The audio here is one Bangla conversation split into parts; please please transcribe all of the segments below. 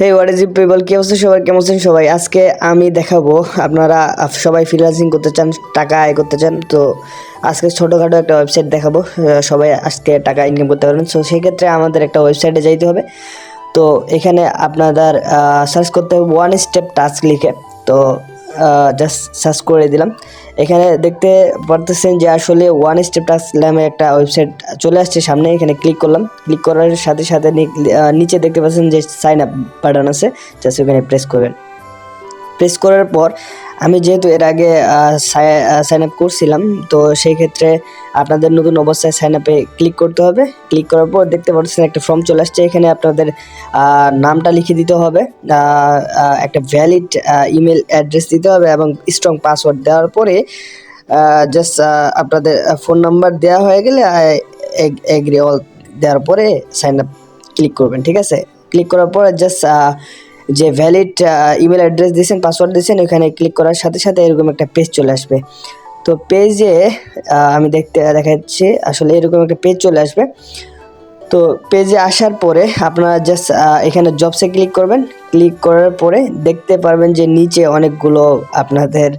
Hey what is it people, কি অবস্থা সবাই, কেমন আছেন সবাই? আজকে আমি দেখাবো, আপনারা সবাই ফ্রিল্যান্সিং করতে চান, টাকা আয় করতে চান, তো আজকে ছোটোখাটো একটা ওয়েবসাইট দেখাবো। সবাই আজকে টাকা ইনকাম করতে পারবেন। সো সেক্ষেত্রে আমাদের একটা ওয়েবসাইটে যাইতে হবে। তো এখানে আপনাদের সার্চ করতে হবে ওয়ান স্টেপ টাস্ক লিখে। তো জাস্ট সার্চ করে দিলাম। এখানে দেখতে পারতেছেন যে আসলে ওয়ান স্টেপ টাস্ক নামে একটা ওয়েবসাইট চলে আসছে সামনে। এখানে ক্লিক করলাম। ক্লিক করার সাথে সাথে নিচে দেখতে পাচ্ছেন যে সাইন আপ বাটন আছে, জাস্ট ওখানে প্রেস করবেন। প্রেস করার পর আমি যেহেতু এর আগে সাইন আপ করছিলাম, তো সেই ক্ষেত্রে আপনাদের নতুন অবস্থায় সাইন আপে ক্লিক করতে হবে। ক্লিক করার পর দেখতে পাচ্ছেন একটা ফর্ম চলে আসছে। এখানে আপনাদের নামটা লিখে দিতে হবে, একটা ভ্যালিড ইমেল অ্যাড্রেস দিতে হবে এবং স্ট্রং পাসওয়ার্ড দেওয়ার পরে জাস্ট আপনাদের ফোন নাম্বার দেওয়া হয়ে গেলে এগ্রি অল দেওয়ার পরে সাইন আপ ক্লিক করবেন। ঠিক আছে, ক্লিক করার পরে জাস্ট যে ভ্যালিড ইমেল অ্যাড্রেস দিয়েছেন, পাসওয়ার্ড দিয়েছেন, ওখানে ক্লিক করার সাথে সাথে এরকম একটা পেজ চলে আসবে। তো পেজে আমি দেখাচ্ছি, আসলে এরকম একটা পেজ চলে আসবে। তো পেজে আসার পরে আপনারা জাস্ট এখানে জবসে ক্লিক করবেন। ক্লিক করার পরে দেখতে পারবেন যে নিচে অনেকগুলো আপনাদের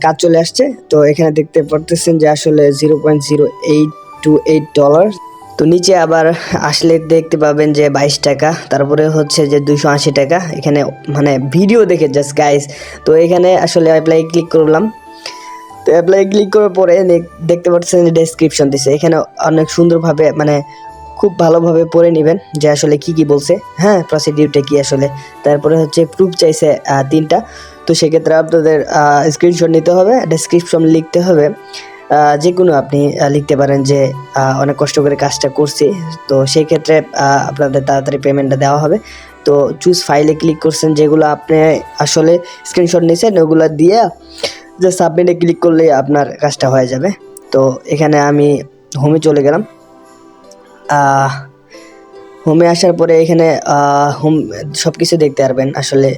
কাজ চলে আসছে। তো এখানে দেখতে পারতেছেন যে আসলে $0.0828। তো নিচে আবার আসলে দেখতে পাবেন যে 22 টাকা, তারপরে হচ্ছে যে 280 টাকা এখানে, মানে ভিডিও দেখে জাস্ট গাইস। তো এখানে আসলে অ্যাপ্লাই ক্লিক করলাম। তো অ্যাপ্লাই ক্লিক করার পরে দেখতে পাচ্ছেন যে ডেসক্রিপশন দিছে। এখানে অনেক সুন্দরভাবে, মানে খুব ভালোভাবে পড়ে নেবেন যে আসলে কি বলছে, হ্যাঁ, প্রসিডিউরটা কি আসলে। তারপরে হচ্ছে প্রুফ চাইছে 3টা। তো সেক্ষেত্রে আপনাদের স্ক্রিনশট নিতে হবে, ডেসক্রিপশন লিখতে হবে, যে কোনো আপনি লিখতে পারেন যে অনেক কষ্ট করে কাজটা করছি। তো সেই ক্ষেত্রে আপনাদের তাড়াতাড়ি পেমেন্টটা দেওয়া হবে। তো চুজ ফাইলে ক্লিক করছেন, যেগুলো আপনি আসলে স্ক্রিনশট নিয়েছেন ওগুলো দিয়ে যে সাবমিটে ক্লিক করলেই আপনার কাজটা হয়ে যাবে। তো এখানে আমি হোমে চলে গেলাম। হোমে আসার পরে এখানে হোম সব কিছু দেখতে পারবেন। আসলে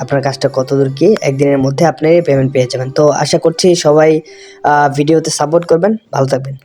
আপনার কাজটা কতদূর কি, একদিনের মধ্যে আপনি পেমেন্ট পেয়ে যাবেন। তো আশা করছি সবাই ভিডিওতে সাপোর্ট করবেন। ভালো থাকবেন।